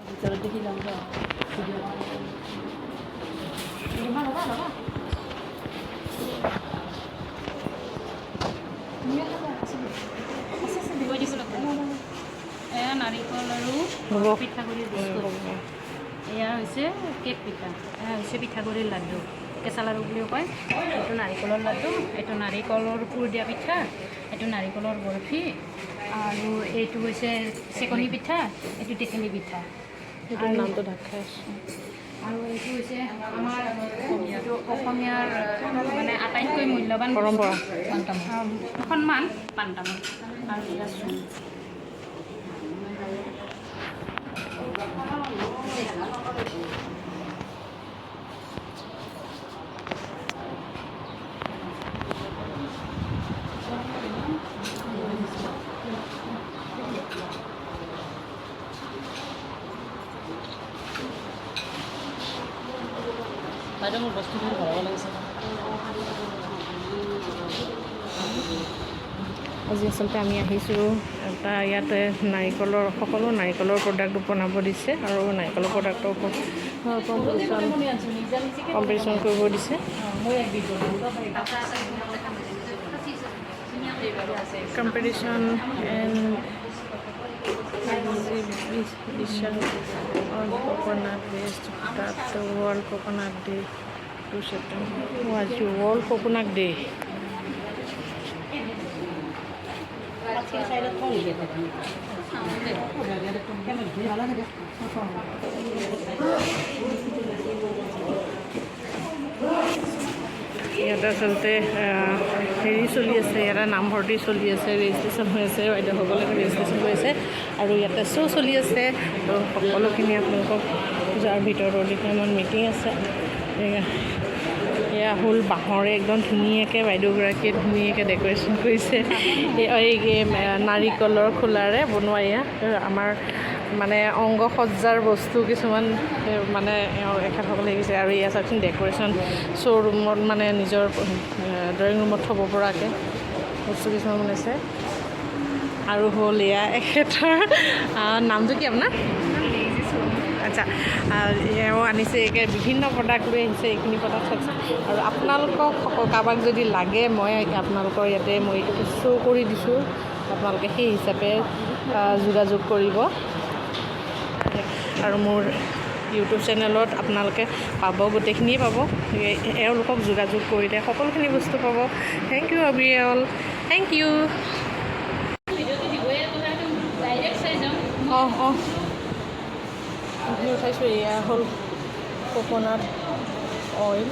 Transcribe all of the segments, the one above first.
ভিতৰত দেখি যাম ৰ এয়া নাৰিকল আৰু পিঠাগুড়িৰ বিস্কুট এয়া হৈছে কেক পিঠা এয়া হৈছে পিঠাগুড়িৰ লাড্ডু কেঁচা লাড়ু বুলিও কয় এইটো নাৰিকলৰ লাড্ডু এইটো নাৰিকলৰ পুৰ দিয়া পিঠা এইটো নাৰিকলৰ বৰফি আৰু এইটো হৈছে চেকনি পিঠা এইটো টেকেলি পিঠা এইটো নামটো ঢাক খাই আছোঁ আৰু এইটো হৈছে আমাৰ এইটো অসমীয়াৰ মানে আটাইতকৈ মূল্যৱান পৰম্পৰা সন্মান পাণ তামোল আৰু এয়া চুন বাইদেউ মোৰ বস্তুখিনি ভৰাব লাগিছে আজি আচলতে আমি আহিছোঁ এটা ইয়াতে নাৰিকলৰ সকলো নাৰিকলৰ প্ৰডাক্ট বনাব দিছে আৰু নাৰিকলৰ প্ৰডাক্টৰ ওপৰত কম্পিটিশ্যন কৰিব দিছে competition and exhibition on coconut based product World Coconut Day 2 September was your World Coconut Day ইয়াতে আচলতে হেৰি চলি আছে ইয়াতে নামভৰ্তি চলি আছে ৰেজিষ্ট্ৰেশ্যন হৈ আছে বাইদেউসকলে ৰেজিষ্ট্ৰেশ্যন হৈ আছে আৰু ইয়াতে শ্ব' চলি আছে তো সকলোখিনি আপোনালোকক যাৰ ভিতৰত অধিকাংশ মিটিং আছে এয়া হ'ল বাঁহৰে একদম ধুনীয়াকৈ বাইদেউগৰাকীয়ে ধুনীয়াকৈ ডেক'ৰেশ্যন কৰিছে এই নাৰিকলৰ খোলাৰে বনোৱা এয়া আমাৰ মানে অংগ সজ্জাৰ বস্তু কিছুমান মানে এখেতসকলে আহিছে আৰু এয়া চাওকচোন ডেক'ৰেশ্যন শ্ব'ৰুমত মানে নিজৰ ড্ৰয়িং ৰুমত থ'ব পৰাকৈ বস্তু কিছুমান বনাইছে আৰু হ'ল এয়া এখেতৰ নামটো কি আপোনাৰ আচ্ছা এওঁ আনিছে একে বিভিন্ন প্ৰডাক্ট লৈ আহিছে এইখিনি প্ৰডাক্ট চাওকচোন আৰু আপোনালোকক কাৰোবাক যদি লাগে মই আপোনালোকৰ ইয়াতে মই এইটো শ্ব' কৰি দিছোঁ আপোনালোকে সেই হিচাপে যোগাযোগ কৰিব আৰু মোৰ ইউটিউব চেনেলত আপোনালোকে পাব গোটেইখিনিয়ে পাব এওঁলোকক যোগাযোগ কৰিলে সকলোখিনি বস্তু পাব thank you all thank you অঁ উঠাইছোঁ এয়া হ'ল কোকোনাট অইল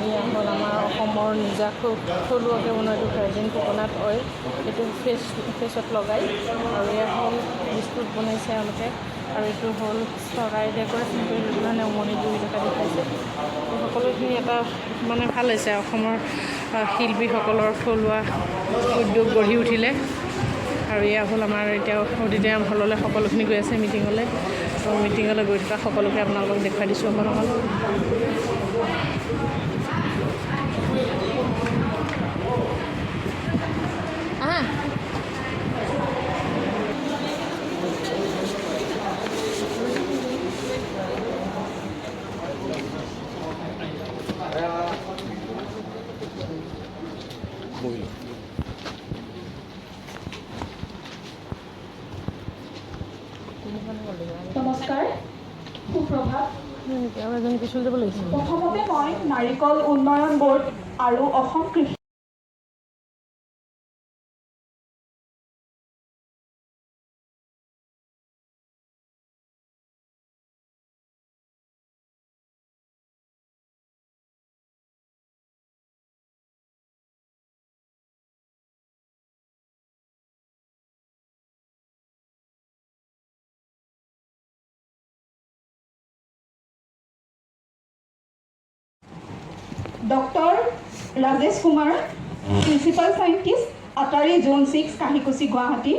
এয়া হ'ল আমাৰ অসমৰ নিজা থলুৱাকৈ বনোৱা এইটো ভাৰ্জিন কোকোনাট অইল এইটো ফেচত লগাই আৰু এয়া হ'ল বিস্কুট বনাইছে এওঁলোকে আৰু এইটো হ'ল চৰাই ডেক'ৰেশ্যন কৰি মানে উমনি বহি থকা দেখাইছে এই সকলোখিনি এটা মানে ভাল হৈছে অসমৰ শিল্পীসকলৰ থলুৱা উদ্যোগ গঢ়ি উঠিলে আৰু এয়া হ'ল আমাৰ এতিয়া অডিটৰিয়াম হললৈ সকলোখিনি গৈ আছে মিটিঙলৈ আৰু মিটিঙলৈ গৈ থকা সকলোকে আপোনালোকক দেখুৱাই দিছোঁ অকণ নমস্কাৰ সুপ্ৰভাত প্ৰথমতে মই নাৰিকল উন্নয়ন বোৰ্ড আৰু অসম কৃষি doctor Rajesh Kumar principal scientist ATARI zone 6 Kahikuchi Guwahati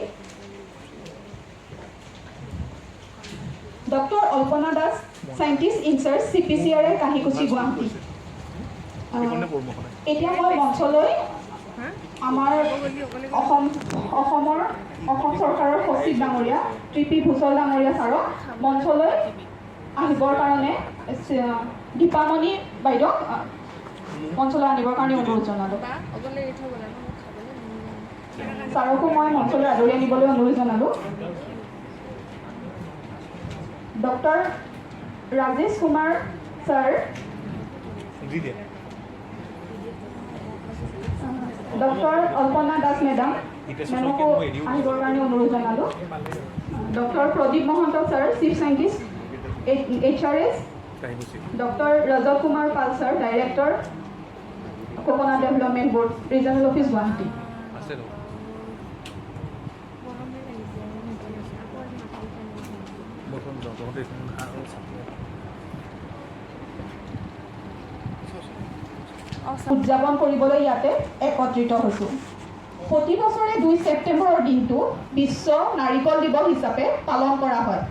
doctor Alpana Das scientist incharge CPCRA Kahikuchi Guwahati এতিয়া মই মঞ্চলৈ আমাৰ অসম চৰকাৰৰ সচিব ডাঙৰীয়া ত্ৰিপি ভূষল ডাঙৰীয়া ছাৰক মঞ্চলৈ আহিবৰ কাৰণে দীপামণি বাইদেউক মঞ্চলৈ আনিবৰ কাৰণে অনুৰোধ জনালোঁ। ছাৰকো মই মঞ্চলৈ আদৰি আনিবলৈ অনুৰোধ জনালোঁ। Doctor Rajesh Kumar sir, doctor Alpana Das madam মেমকো আহিবৰ কাৰণে অনুৰোধ জনালোঁ। Doctor Pradip Mahanta sir, chief scientist HRS, doctor Rajat Kumar Pal sir, director coconut development board, regional office Guwahati. উদযাপন কৰিবলৈ ইয়াতে একত্ৰিত হৈছোঁ। প্ৰতি বছৰে 2 ছেপ্টেম্বৰৰ দিনটো বিশ্ব নাৰিকল দিৱস হিচাপে পালন কৰা হয়।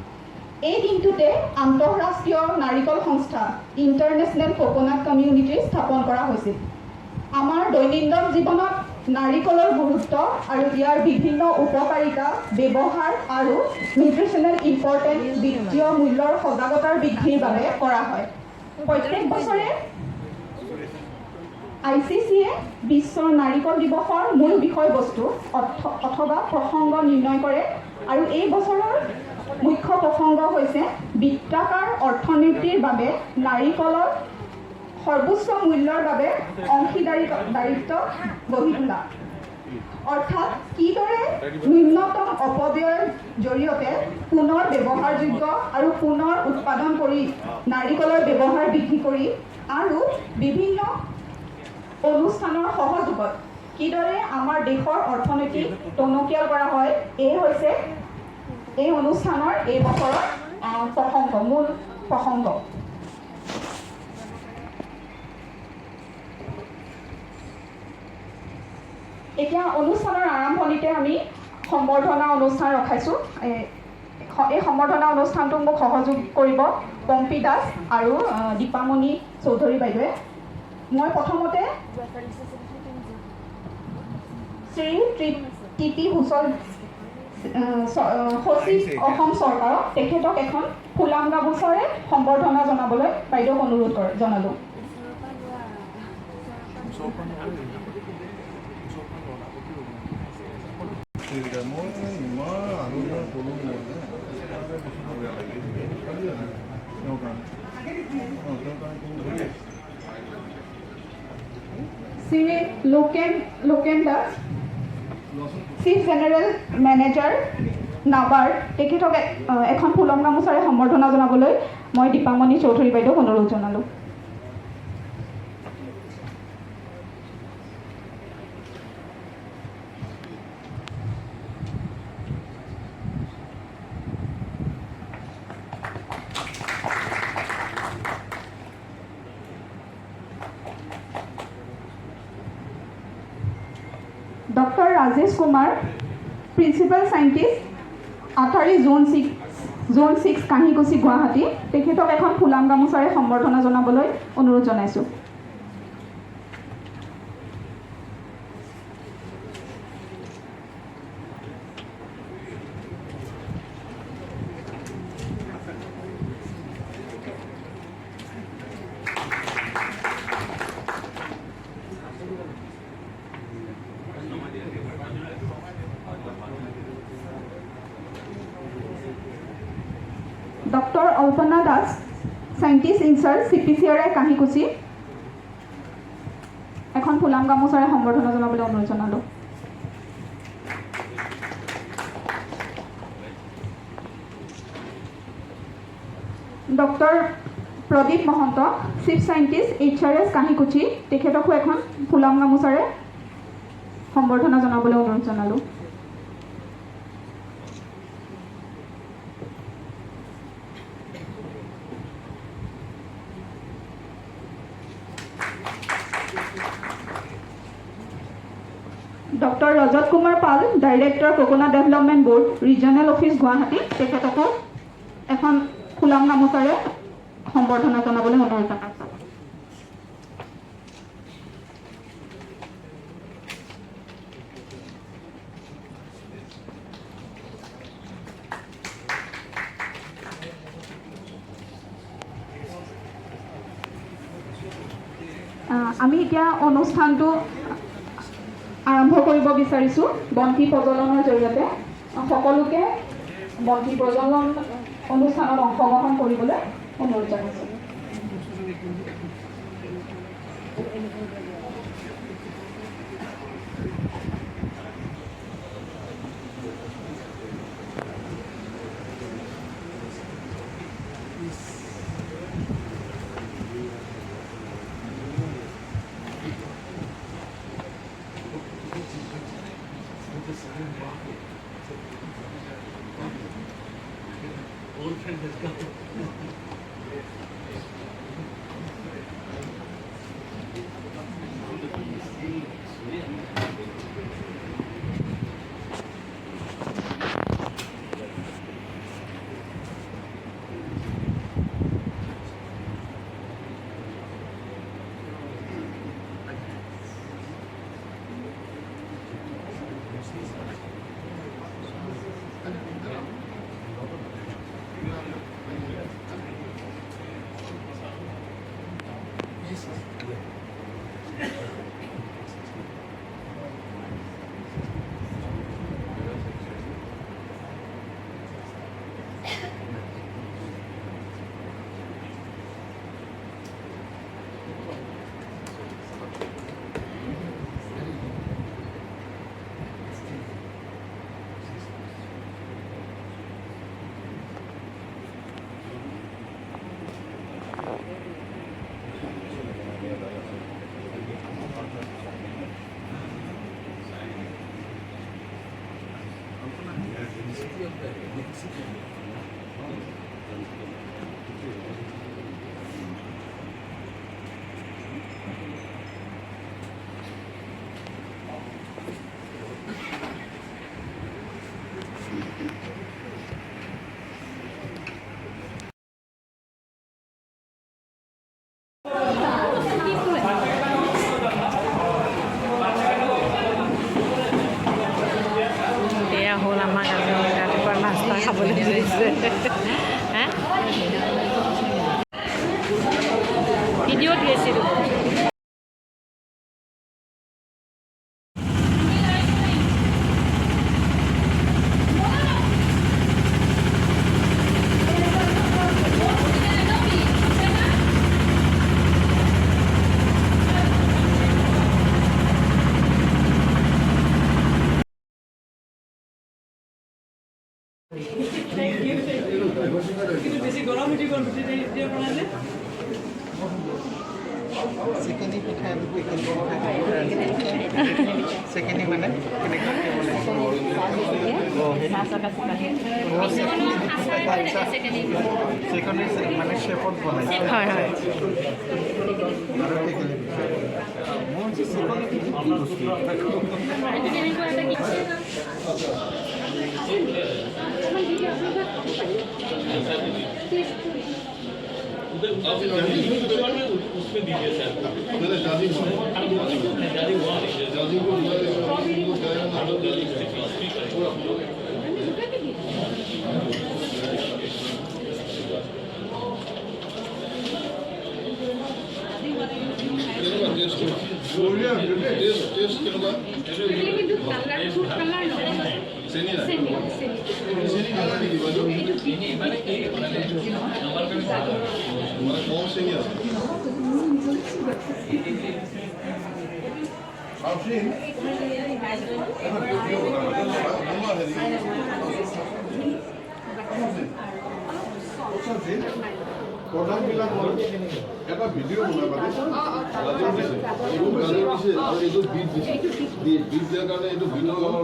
এই দিনটোতে আন্তঃৰাষ্ট্ৰীয় নাৰিকল সংস্থা ইণ্টাৰনেশ্যনেল কোকোনাট কমিউনিটি স্থাপন কৰা হৈছিল। আমাৰ দৈনন্দিন জীৱনত নাৰিকলৰ গুৰুত্ব আৰু ইয়াৰ বিভিন্ন উপকাৰিতা, ব্যৱহাৰ আৰু নিউট্ৰিশ্যনেল ইম্পৰ্টেঞ্চ বিত্তীয় মূল্যৰ সজাগতাৰ বৃদ্ধিৰ বাবে কৰা হয়। প্ৰত্যেক বছৰে ICCয়ে বিশ্ব নাৰিকল দিৱসৰ মূল বিষয়বস্তু অথবা প্ৰসংগ নিৰ্ণয় কৰে আৰু এই বছৰৰ মুখ্য প্ৰসংগ হৈছে বৃত্তাকাৰ অৰ্থনীতিৰ বাবে নাৰিকলৰ সৰ্বোচ্চ মূল্যৰ বাবে অংশীদাৰিত্ব গঢ়ি তোলা, অৰ্থাৎ কিদৰে ন্যূনতম অপব্যয়ৰ জৰিয়তে পুনৰ ব্যৱহাৰযোগ্য আৰু পুনৰ উৎপাদন কৰি নাৰিকলৰ ব্যৱহাৰ বৃদ্ধি কৰি আৰু বিভিন্ন অনুষ্ঠানৰ সহযোগত কিদৰে আমাৰ দেশৰ অৰ্থনীতি টনকিয়াল কৰা হয়, এই হৈছে এই অনুষ্ঠানৰ এই বছৰৰ মূল প্ৰসংগ। এতিয়া অনুষ্ঠানৰ আৰম্ভণিতে আমি সম্বৰ্ধনা অনুষ্ঠান ৰখাইছোঁ। এই সম্বৰ্ধনা অনুষ্ঠানটো মোক সহযোগ কৰিব পম্পী দাস আৰু দীপামণি চৌধুৰী বাইদেৱে। মই প্ৰথমতে শ্ৰী টিপি ভূষল সচিব অসম চৰকাৰক তেখেতক এখন ফুলাম গামোচাৰে সম্বৰ্ধনা জনাবলৈ বাইদেউক অনুৰোধ জনালোঁ। Shri Loken Das, chief general manager NABARD, তেখেতক এখন ফুলম গামোচাৰে সম্বৰ্ধনা জনাবলৈ মই দীপামণি চৌধুৰী বাইদেউক অনুৰোধ জনালোঁ। Doctor Rajesh Kumar, principal scientist, ATARI zone 6 Kahikuchi Guwahati, তেখেতক এখন ফুলাম গামোচাৰে সম্বৰ্ধনা জনাবলৈ অনুৰোধ জনাইছোঁ। Doctor Alpana Das, scientist incharge CPCRI Kahikuchi, এখন ফুলাম গামোচাৰে সম্বৰ্ধনা জনাবলৈ অনুৰোধ জনালোঁ। Doctor Pradip Mahanta, chief scientist HRS Kahikuchi, তেখেতকো এখন ফুলাম গামোচাৰে সম্বৰ্ধনা জনাবলৈ অনুৰোধ জনালোঁ। Doctor Rajat Kumar Pal, director coconut development board, regional office Guwahati, তেখেতকো এখন ফুলাম গামোচাৰে সম্বৰ্ধনা জনাবলৈ অনুৰোধ জনাইছোঁ। আমি এতিয়া অনুষ্ঠানটো আৰম্ভ কৰিব বিচাৰিছোঁ বন্তি প্ৰজ্বলনৰ জৰিয়তে সকলোকে বন্তি প্ৰজ্বলন অনুষ্ঠানত অংশগ্ৰহণ কৰিবলৈ অনুৰোধ জনাইছোঁ। এয়া হ'ল আমাক ৰাতিপুৱা নাস্তা খাবলৈ দিছে হা ভিডিঅ'ত গৈছিলোঁ। Second পিঠা second মানে second মানে শেপত বনাইছে হয় হয় उसमें दीजिए सर मेरा जादी जादी को टेस्ट करवा এটা ভিডিও বনাবা গাজর দিছে আর এইটো বিট দিছে বিট দিয়াৰ কাৰণে এইটো বিনৰ কালাৰ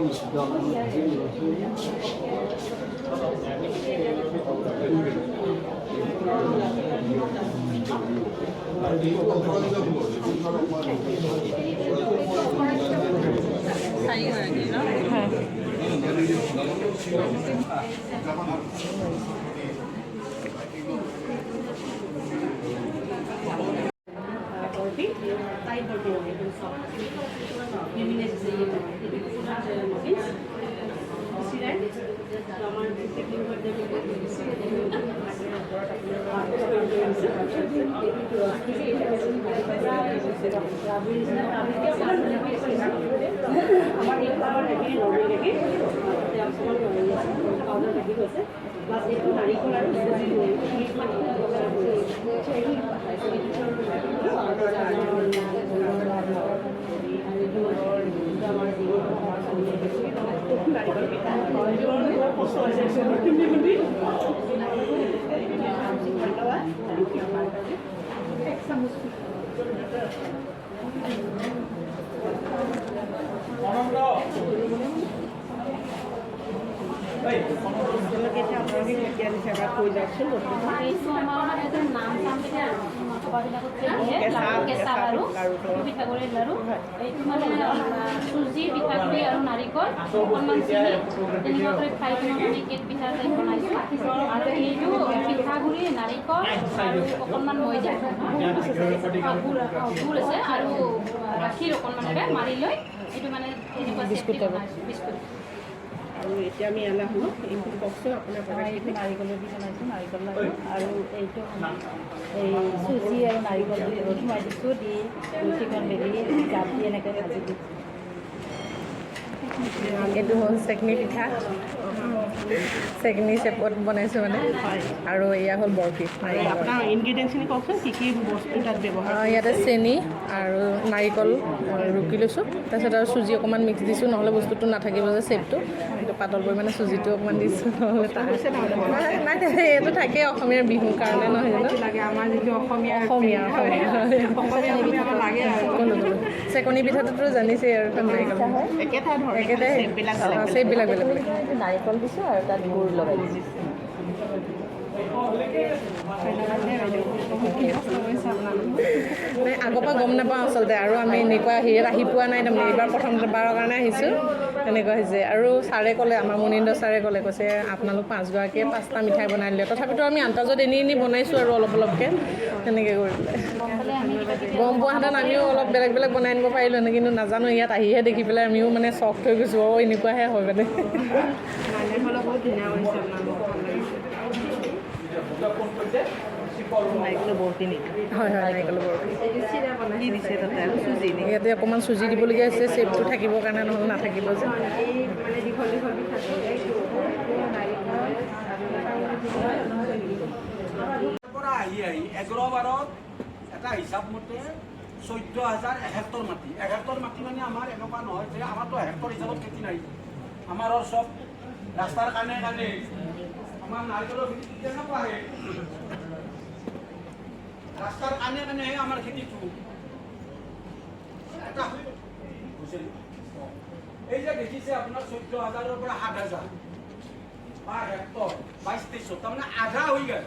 Gracias. পিঠাগুড়িৰ লাৰু এইটো মানে চুজি পিঠাগুড়ি আৰু নাৰিকল অকণমান চেনি তেনেকুৱাকৈ খাই কিনে আমি কেক পিঠা টাইপ বনাইছোঁ আৰু এইটো পিঠাগুড়ি নাৰিকল আৰু অকণমান ময়দা গুড় আছে আৰু গাখীৰ অকণমানকৈ মাৰি লৈ এইটো মানে এনেকুৱা বিস্কুট বিস্কুট আৰু এতিয়া আমি এলা শুনো এইটো কওকচোন আপোনাৰ এইটো নাৰিকলৰ দি বনাইছোঁ নাৰিকল লাৰু আৰু এইটো এই চুজি আৰু নাৰিকল দি ৰ'দ সোমাই দিছোঁ দি ৰুটিখন বেলি জাপ দি এনেকৈ ভাজি দিছোঁ এইটো হ'ল চেকনি পিঠা চেকনি চেপত বনাইছোঁ মানে আৰু এয়া হ'ল বৰফি আপোনাৰ ইনগ্ৰিডিয়েণ্টছখিনি কওকচোন কি কি বস্তু তাত ব্যৱহাৰ ইয়াতে চেনি আৰু নাৰিকল ৰুকি লৈছোঁ তাৰপিছত আৰু চুজি অকণমান মিক্স দিছোঁ নহ'লে বস্তুটো নাথাকিব যে চেপটো এইটো পাতল পৰিমাণে চুজিটো অকণমান দিছোঁ নহ'লে নাই এইটো থাকেই অসমীয়াৰ বিহুৰ কাৰণে নহয় জানো লাগে আমাৰ যিটো অসমীয়া অসমীয়া লাগে আৰু চেকনি পিঠাটোতো জানিছেই আৰু নাৰিকল একেটা ধৰণে একেটাই চেপবিলাক বেলেগ বেলেগ নাৰিকল দিছোঁ আৰু তাত গুড় লগাই দিছোঁ মানে আগৰ পৰা গম নাপাওঁ আচলতে আৰু আমি এনেকুৱা হেৰিয়াত আহি পোৱা নাই তাৰমানে এইবাৰ প্ৰথমবাৰৰ কাৰণে আহিছোঁ তেনেকুৱা হৈছে আৰু ছাৰে ক'লে আমাৰ মুনীন্দ্ৰ ছাৰে ক'লে কৈছে আপোনালোক 5গৰাকীয়ে 5টা মিঠাই বনাই দিলে তথাপিতো আমি আন্তাজত এনেই বনাইছোঁ আৰু অলপ অলপকৈ তেনেকৈ কৰি পেলাই গম পোৱাহেঁতেন আমিও অলপ বেলেগ বেলেগ বনাই আনিব পাৰিলোঁ হেঁতেন কিন্তু নাজানো ইয়াত আহিহে দেখি পেলাই আমিও মানে চখ হৈ গৈছোঁ এনেকুৱাহে হয় মানে বহুত ধুনীয়া হৈছে নাৰিকলৰ বৰফি নেকি হয় হয় নাৰিকলৰ বৰফি কি দিছে তাতে আৰু চুজি নেকি ইয়াতে অকণমান চুজি দিবলগীয়া হৈছে চেপটো থাকিবৰ কাৰণে নহ'লে নাথাকিব যে এই মানে দীঘল দীঘল পিঠাটো এইটো পৰা আহি 11 বাৰত এটা হিচাপ মতে 14,071 মাটি 71 মাটি মানে আমাৰ এনেকুৱা নহয় যে আমাৰতো হেক্টৰ হিচাপত খেতি নাই আমাৰ চব ৰাস্তাৰ কাণে কাণে আমাৰ নাৰিকলৰ খেতি কেনেকুৱা আহে ৰাস্তাৰ কাণে কাণেহে আমাৰ খেতিটো এটা এই যে দেখিছে আপোনাৰ 14,000ৰ পৰা 7,000 পাৰ হেক্টৰ 22-23 তাৰমানে আধা হৈ গ'ল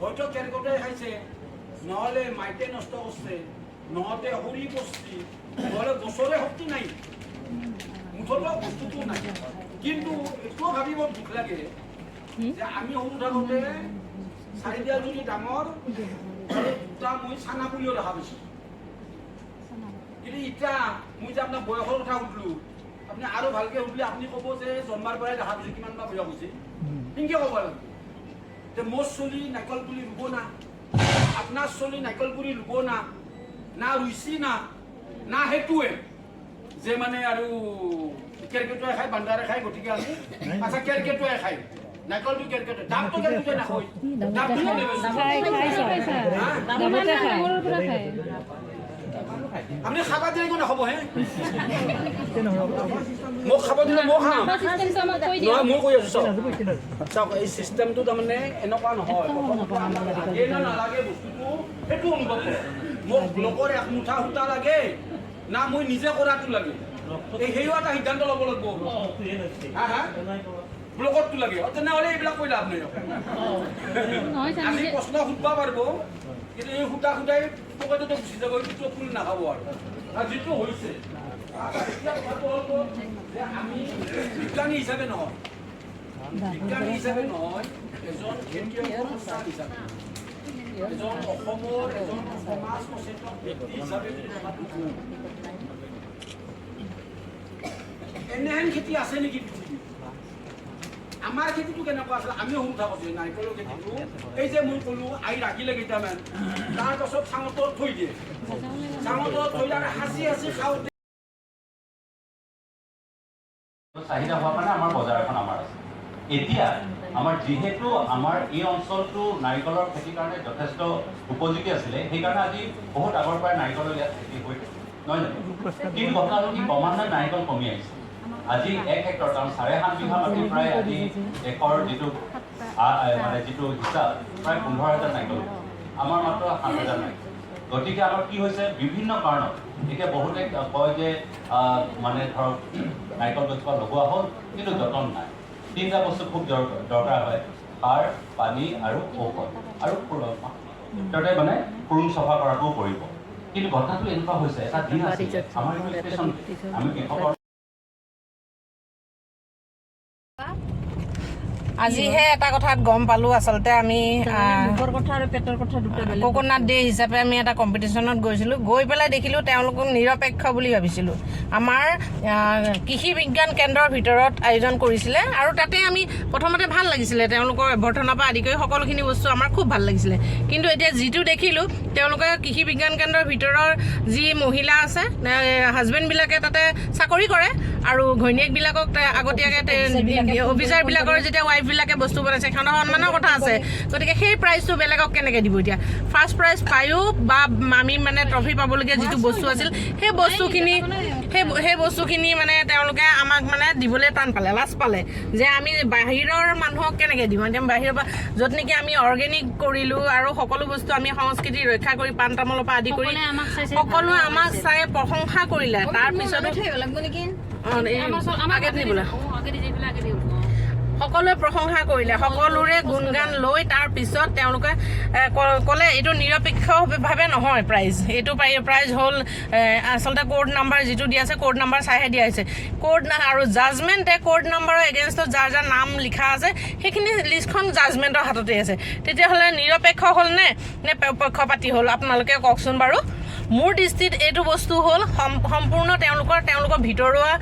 হয়তো কেনেকৈ খাইছে নহ'লে মাইকে নষ্ট কৰিছে নহতে সৰি বস্তি নহ'লে গছৰে শক্তি নাই মুঠতে বস্তুটো নাই কিন্তু এইটোও ভাবিব দুখ লাগে যে আমি সৰু থাকোঁতে চাৰিদিয়া যদি ডাঙৰ দুটা মই চানা বুলিও দেখা পাইছোঁ কিন্তু এতিয়া মই যে আপোনাক বয়সৰ কথা সুধিলোঁ আপুনি আৰু ভালকৈ সুধিলে আপুনি ক'ব যে জন্মাৰ পৰাই দেখা পাইছোঁ কিমান বা বয়স হৈছে কেনেকৈ ক'ব লাগে যে মোৰ চলি নাৰিকল পুলি ৰুব না আপোনাৰ চলি নাৰিকল পুলি ৰুব না ৰুইছি না সেইটোৱে যে মানে আৰু কেৰকেটুৱাই খায় বান্দাৰে খায় গতিকে আমি আচ্ছা কেৰকেটুৱাই খায় নাৰিকলটো কেৰকেটুৱাই দামটো কেৰকেটুৱাই নাখায় আপুনি খাব দিলে একো নহ'ব হে মোক খাব দিলে মই খাম নহয় মই কৈ আছোঁ চাওক এই চিষ্টেমটো তাৰমানে এনেকুৱা নহয় নালাগে বস্তুটো সেইটো অনুভৱ কৰে মোক ব্লকৰ এক মুঠা সূতা লাগে না মই নিজে কৰাটো লাগে এই সেইও এটা সিদ্ধান্ত ল'ব লাগিব হা হা ব্লকতটো লাগে তেনেহ'লে এইবিলাক কৈ লাভ নাই আজি প্ৰশ্ন সুধিব পাৰিব কিন্তু এই সূতা সূতাই পকেটতে গুচি যাব এইটো ফুল নাখাব আৰু যিটো হৈছে যে আমি বিজ্ঞানী হিচাপে নহয় এজন খেতিয়কৰ সন্তান হিচাপে এজন অসমৰ এজন সমাজ সচেতন ব্যক্তি হিচাপে কথাটো কওঁ এনেহেন খেতি আছে নেকি পৃথিৱীত আমাৰ খেতিটো কেনেকুৱা আছিল আমি সৰু থাকোঁতে নাৰিকলৰ খেতিটো এই যে মই ক'লোঁ আহি ৰাখিলে কেইটামান তাৰপাছত চাঙৰ তলত থৈ দিয়ে চাঙৰ তলত থৈ আৰু সাঁচি সাঁচি খাওঁতে চাহিদা হোৱাৰ কাৰণে আমাৰ বজাৰ এখন আমাৰ আছে এতিয়া আমাৰ যিহেতু আমাৰ এই অঞ্চলটো নাৰিকলৰ খেতিৰ কাৰণে যথেষ্ট উপযোগী আছিলে সেইকাৰণে আজি বহুত আগৰ পৰাই নাৰিকলৰ ইয়াত খেতি হৈ থাকে নহয় জানো কিন্তু কথা হ'ল কি ক্ৰমান্বয়ে নাৰিকল কমি আহিছে আজি 1 হেক্টৰ কাৰণ 7.5 বিঘা মাটিৰ প্ৰায় আজি একৰ যিটো মানে যিটো হিচাপ প্ৰায় 15,000 নাৰিকল আমাৰ মাত্ৰ 7,000 নাৰিকল গতিকে আমাৰ কি হৈছে বিভিন্ন কাৰণত এতিয়া বহুতে কয় যে মানে ধৰক নাৰিকল গছজোপা লগোৱা হ'ল কিন্তু যতন নাই 3টা বস্তু খুব দৰকাৰ হয় সাৰ পানী আৰু ঔষধ আৰু তাতে মানে পুৰুং চফা কৰাটোও পৰিব কিন্তু কথাটো এনেকুৱা হৈছে এটা দিন আছে আমাৰ ষ্টেচন আমি কৃষকৰ আজিহে এটা কথাত গম পালোঁ আচলতে আমি কোকোনাট ডে হিচাপে আমি এটা কম্পিটিশ্যনত গৈছিলোঁ গৈ পেলাই দেখিলোঁ তেওঁলোকক নিৰপেক্ষ বুলি ভাবিছিলোঁ আমাৰ কৃষি বিজ্ঞান কেন্দ্ৰৰ ভিতৰত আয়োজন কৰিছিলে আৰু তাতে আমি প্ৰথমতে ভাল লাগিছিলে তেওঁলোকৰ এৱৰ্ধনৰ পৰা আদি কৰি সকলোখিনি বস্তু আমাৰ খুব ভাল লাগিছিলে কিন্তু এতিয়া যিটো দেখিলোঁ তেওঁলোকে কৃষি বিজ্ঞান কেন্দ্ৰৰ ভিতৰৰ যি মহিলা আছে হাজবেণ্ডবিলাকে তাতে চাকৰি কৰে আৰু ঘৈণীয়েকবিলাকক আগতীয়াকৈ অফিচাৰবিলাকৰ যেতিয়া ৱাইফবিলাকে বস্তু বনাইছে সিহঁতৰ সন্মানৰ কথা আছে গতিকে সেই প্ৰাইজটো বেলেগক কেনেকৈ দিব এতিয়া ফাৰ্ষ্ট প্ৰাইজ পায়ো বা আমি মানে ট্ৰফি পাবলগীয়া যিটো বস্তু আছিল সেই বস্তুখিনি মানে তেওঁলোকে আমাক মানে দিবলৈ টান পালে লাজ পালে যে আমি বাহিৰৰ মানুহক কেনেকৈ দিওঁ এতিয়া বাহিৰৰ পৰা য'ত নেকি আমি অৰ্গেনিক কৰিলোঁ আৰু সকলো বস্তু আমি সংস্কৃতি ৰক্ষা কৰি পাণ তামোলৰ পৰা আদি কৰি সকলোৱে আমাক চাই প্ৰশংসা কৰিলে তাৰপিছতো সকলোৱে প্ৰশংসা কৰিলে সকলোৰে গুণগান লৈ তাৰপিছত তেওঁলোকে ক'লে এইটো নিৰপেক্ষভাৱে নহয় প্ৰাইজ এইটো প্ৰাইজ হ'ল আচলতে কোড নাম্বাৰ যিটো দিয়া আছে কোড নাম্বাৰ চাইহে দিয়া হৈছে কোড আৰু জাজমেণ্টে কোড নাম্বাৰৰ এগেইনষ্টত যাৰ যাৰ নাম লিখা আছে সেইখিনি লিষ্টখন জাজমেণ্টৰ হাততে আছে তেতিয়াহ'লে নিৰপেক্ষ হ'ল নে পক্ষপাতি হ'ল আপোনালোকে কওকচোন বাৰু মোৰ দৃষ্টিত এইটো বস্তু হ'ল সম্পূৰ্ণ তেওঁলোকৰ ভিতৰুৱা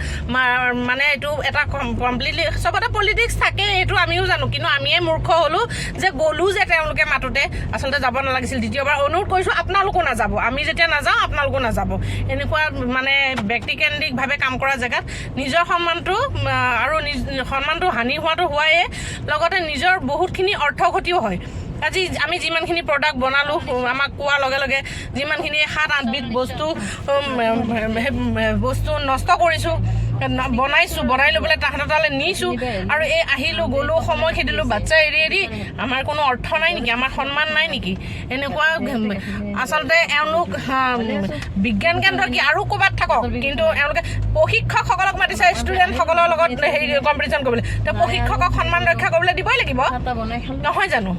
মানে এইটো এটা কমপ্লিটলি চবতে পলিটিক্স থাকে এইটো আমিও জানো কিন্তু আমিয়ে মূৰ্খ হ'লোঁ যে গ'লোঁ যে তেওঁলোকে মাতোতে আচলতে যাব নালাগিছিল দ্বিতীয়বাৰ অনুৰোধ কৰিছোঁ আপোনালোকো নাযাব আমি যেতিয়া নাযাওঁ আপোনালোকো নাযাব এনেকুৱা মানে ব্যক্তিকেন্দ্ৰিকভাৱে কাম কৰা জেগাত নিজৰ সন্মানটো আৰু সন্মানটো হানি হোৱাটো হোৱায়ে লগতে নিজৰ বহুতখিনি অৰ্থক্ষতিও হয় আজি আমি যিমানখিনি প্ৰডাক্ট বনালোঁ আমাক কোৱাৰ লগে লগে যিমানখিনি 7-8 বিধ বস্তু নষ্ট কৰিছোঁ বনাইছোঁ বনাই লৈ পেলাই তাহাঁতৰ তালৈ নিছোঁ আৰু এই আহিলোঁ গ'লোঁ সময় খেদিলোঁ বাচ্চা এৰি আমাৰ কোনো অৰ্থ নাই নেকি আমাৰ সন্মান নাই নেকি এনেকুৱা আচলতে এওঁলোক বিজ্ঞান কেন্দ্ৰ কি আৰু ক'ৰবাত থাকক কিন্তু এওঁলোকে প্ৰশিক্ষকসকলক মাতিছে ষ্টুডেণ্টসকলৰ লগত হেৰি কম্পিটিশ্যন কৰিবলৈ তো প্ৰশিক্ষকক সন্মান ৰক্ষা কৰিবলৈ দিবই লাগিব নহয় জানো